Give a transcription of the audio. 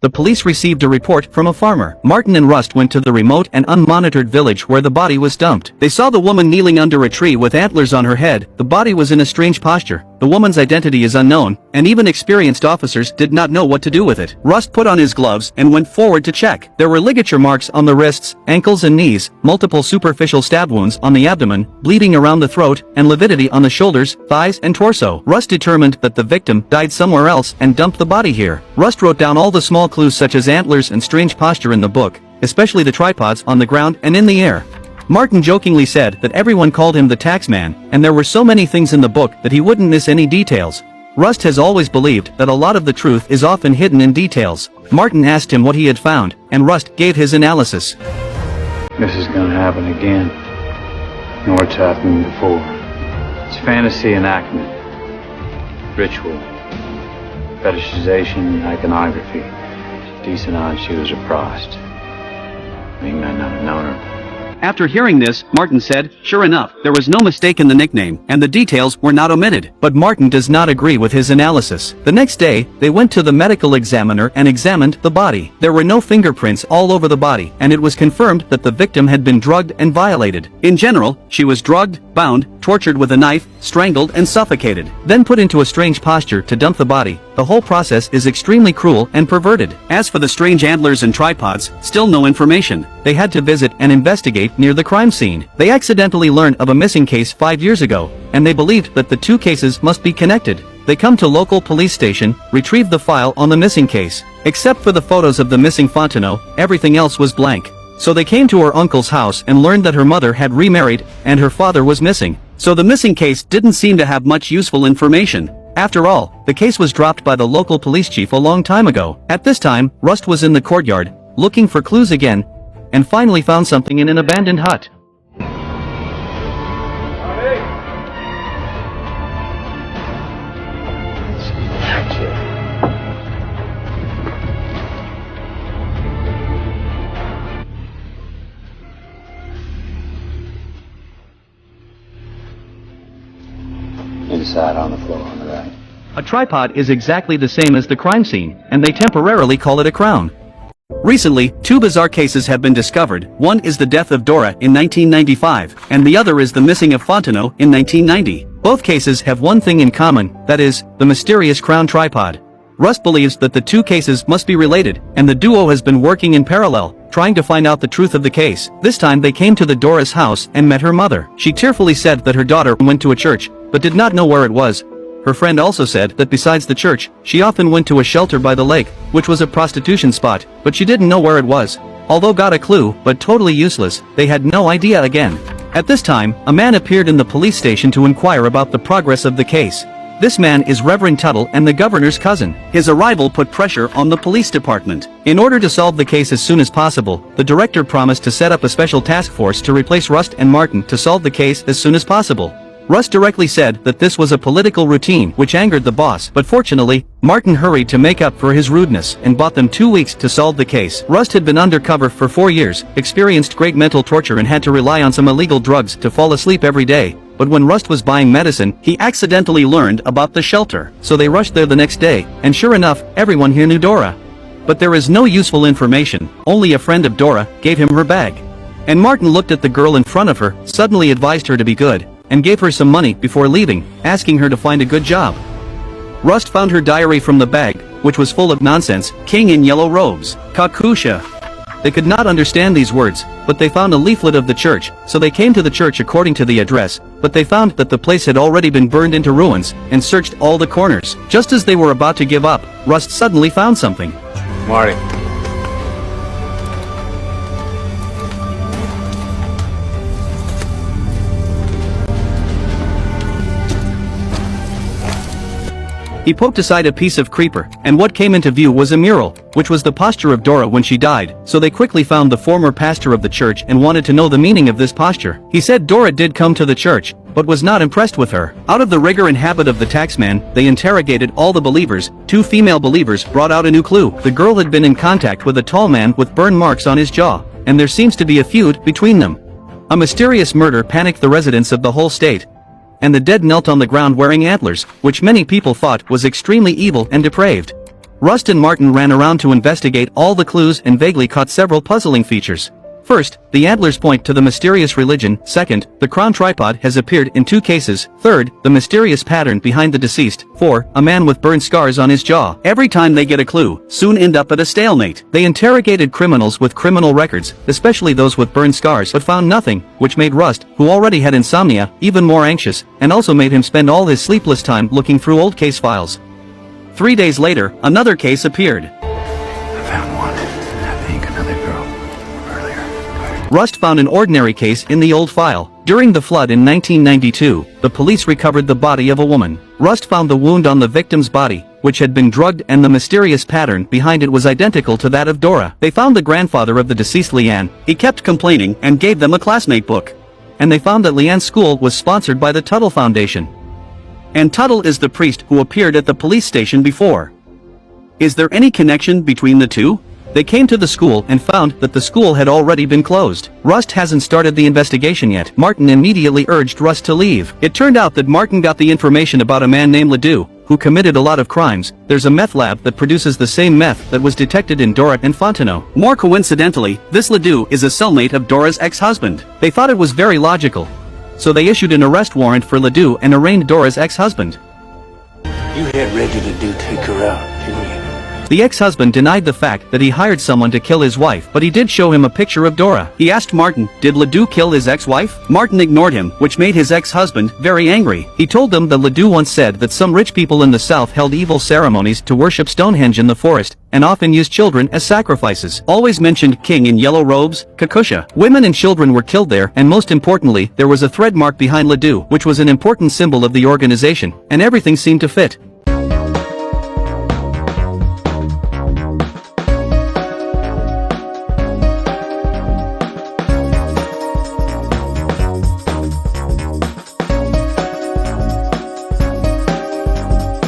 The police received a report from a farmer. Martin and Rust went to the remote and unmonitored village where the body was dumped. They saw the woman kneeling under a tree with antlers on her head. The body was in a strange posture. The woman's identity is unknown, and even experienced officers did not know what to do with it. Rust put on his gloves and went forward to check. There were ligature marks on the wrists, ankles and knees, multiple superficial stab wounds on the abdomen, bleeding around the throat, and lividity on the shoulders, thighs and torso. Rust determined that the victim died somewhere else and dumped the body here. Rust wrote down all the small clues such as antlers and strange posture in the book, especially the tripods on the ground and in the air. Martin jokingly said that everyone called him the tax man, and there were so many things in the book that he wouldn't miss any details. Rust has always believed that a lot of the truth is often hidden in details. Martin asked him what he had found, and Rust gave his analysis. This is gonna happen again. Nor it's happened before. It's fantasy enactment. Ritual. Fetishization, iconography. Decent odds she was a prost. Me might not have known her. After hearing this, Martin said, sure enough, there was no mistake in the nickname, and the details were not omitted. But Martin does not agree with his analysis. The next day, they went to the medical examiner and examined the body. There were no fingerprints all over the body, and it was confirmed that the victim had been drugged and violated. In general, she was drugged, bound, tortured with a knife, strangled and suffocated, then put into a strange posture to dump the body. The whole process is extremely cruel and perverted. As for the strange antlers and tripods, still no information. They had to visit and investigate near the crime scene. They accidentally learned of a missing case 5 years ago, and they believed that the two cases must be connected. They come to local police station, retrieve the file on the missing case. Except for the photos of the missing Fontenot, everything else was blank. So they came to her uncle's house and learned that her mother had remarried, and her father was missing. So the missing case didn't seem to have much useful information. After all, the case was dropped by the local police chief a long time ago. At this time, Rust was in the courtyard, looking for clues again, and finally found something in an abandoned hut. Inside on the floor on the right. A tripod is exactly the same as the crime scene, and they temporarily call it a crown. Recently, two bizarre cases have been discovered. One is the death of Dora in 1995, and the other is the missing of Fontenot in 1990. Both cases have one thing in common, that is, the mysterious crown tripod. Rust believes that the two cases must be related, and the duo has been working in parallel, trying to find out the truth of the case. This time they came to the Dora's house and met her mother. She tearfully said that her daughter went to a church, but did not know where it was. Her friend also said that besides the church, she often went to a shelter by the lake, which was a prostitution spot, but she didn't know where it was. Although got a clue, but totally useless, they had no idea again. At this time, a man appeared in the police station to inquire about the progress of the case. This man is Reverend Tuttle and the governor's cousin. His arrival put pressure on the police department. In order to solve the case as soon as possible, the director promised to set up a special task force to replace Rust and Martin to solve the case as soon as possible. Rust directly said that this was a political routine which angered the boss, but fortunately, Martin hurried to make up for his rudeness and bought them 2 weeks to solve the case. Rust had been undercover for 4 years, experienced great mental torture and had to rely on some illegal drugs to fall asleep every day. But when Rust was buying medicine, he accidentally learned about the shelter. So they rushed there the next day, and sure enough, everyone here knew Dora. But there is no useful information, only a friend of Dora gave him her bag. And Martin looked at the girl in front of her, suddenly advised her to be good, and gave her some money before leaving, asking her to find a good job. Rust found her diary from the bag, which was full of nonsense, king in yellow robes, kakusha. They could not understand these words, but they found a leaflet of the church, so they came to the church according to the address, but they found that the place had already been burned into ruins, and searched all the corners. Just as they were about to give up, Rust suddenly found something. Marty. He poked aside a piece of creeper, and what came into view was a mural, which was the posture of Dora when she died. So they quickly found the former pastor of the church and wanted to know the meaning of this posture. He said Dora did come to the church, but was not impressed with her. Out of the rigor and habit of the taxman, they interrogated all the believers. 2 female believers brought out a new clue. The girl had been in contact with a tall man with burn marks on his jaw, and there seems to be a feud between them. A mysterious murder panicked the residents of the whole state, and the dead knelt on the ground wearing antlers, which many people thought was extremely evil and depraved. Rust and Martin ran around to investigate all the clues and vaguely caught several puzzling features. First, the antlers point to the mysterious religion. Second, the crown tripod has appeared in 2 cases. Third, the mysterious pattern behind the deceased. 4, a man with burn scars on his jaw. Every time they get a clue, soon end up at a stalemate. They interrogated criminals with criminal records, especially those with burn scars, but found nothing, which made Rust, who already had insomnia, even more anxious, and also made him spend all his sleepless time looking through old case files. 3 days later, another case appeared. I found one. I think another girl. Earlier. Rust found an ordinary case in the old file. During the flood in 1992, the police recovered the body of a woman. Rust found the wound on the victim's body, which had been drugged, and the mysterious pattern behind it was identical to that of Dora. They found the grandfather of the deceased Leanne. He kept complaining and gave them a classmate book. And they found that Leanne's school was sponsored by the Tuttle Foundation. And Tuttle is the priest who appeared at the police station before. Is there any connection between the two? They came to the school and found that the school had already been closed. Rust hasn't started the investigation yet. Martin immediately urged Rust to leave. It turned out that Martin got the information about a man named Ledoux, who committed a lot of crimes. There's a meth lab that produces the same meth that was detected in Dora and Fontenot. More coincidentally, this Ledoux is a cellmate of Dora's ex-husband. They thought it was very logical. So they issued an arrest warrant for Ledoux and arraigned Dora's ex-husband. You had Reggie Ledoux take her out, didn't you? The ex-husband denied the fact that he hired someone to kill his wife, but he did show him a picture of Dora. He asked Martin, did Ledoux kill his ex-wife? Martin ignored him, which made his ex-husband very angry. He told them that Ledoux once said that some rich people in the South held evil ceremonies to worship Stonehenge in the forest, and often used children as sacrifices. Always mentioned king in yellow robes, Kakusha. Women and children were killed there, and most importantly, there was a thread mark behind Ledoux, which was an important symbol of the organization, and everything seemed to fit.